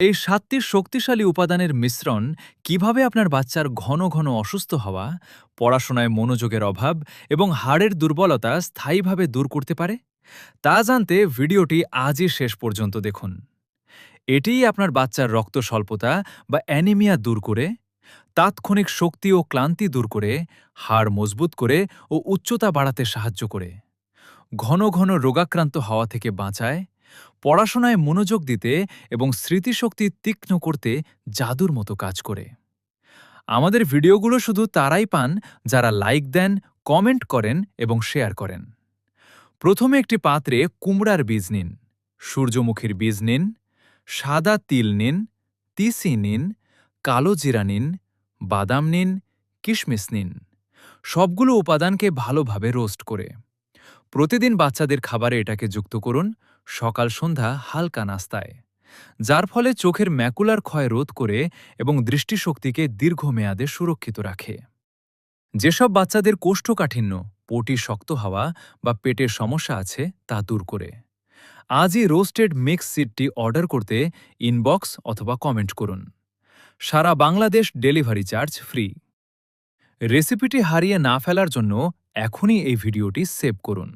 এই ৭টি শক্তিশালী উপাদানের মিশ্রণ কিভাবে আপনার বাচ্চার ঘন ঘন অসুস্থ হওয়া, পড়াশোনায় মনোযোগের অভাব এবং হাড়ের দুর্বলতা স্থায়ীভাবে দূর করতে পারে তা জানতে ভিডিওটি আজই শেষ পর্যন্ত দেখুন। এটিই আপনার বাচ্চার রক্ত স্বল্পতা বা অ্যানিমিয়া দূর করে, তাৎক্ষণিক শক্তি ও ক্লান্তি দূর করে, হাড় মজবুত করে ও উচ্চতা বাড়াতে সাহায্য করে, ঘন ঘন রোগাক্রান্ত হওয়া থেকে বাঁচায়, পড়াশোনায় মনোযোগ দিতে এবং স্মৃতিশক্তি তীক্ষ্ণ করতে জাদুর মতো কাজ করে। আমাদের ভিডিওগুলো শুধু তারাই পান যারা লাইক দেন, কমেন্ট করেন এবং শেয়ার করেন। প্রথমে একটি পাত্রে কুমড়ার বীজ নিন, সূর্যমুখীর বীজ নিন, সাদা তিল নিন, তিসি নিন, কালো জিরা নিন, বাদাম নিন, কিশমিশ নিন। সবগুলো উপাদানকে ভালোভাবে রোস্ট করে প্রতিদিন বাচ্চাদের খাবারে এটাকে যুক্ত করুন, সকাল সন্ধ্যা হালকা নাস্তায়, যার ফলে চোখের ম্যাকুলার ক্ষয় রোধ করে এবং দৃষ্টিশক্তিকে দীর্ঘমেয়াদে সুরক্ষিত রাখে। যেসব বাচ্চাদের কোষ্ঠকাঠিন্য, পটি শক্ত হওয়া বা পেটের সমস্যা আছে তা দূর করে। আজই রোস্টেড মিক্স সিডটি অর্ডার করতে ইনবক্স অথবা কমেন্ট করুন। সারা বাংলাদেশ ডেলিভারি চার্জ ফ্রি। রেসিপিটি হারিয়ে না ফেলার জন্য এখনই এই ভিডিওটি সেভ করুন।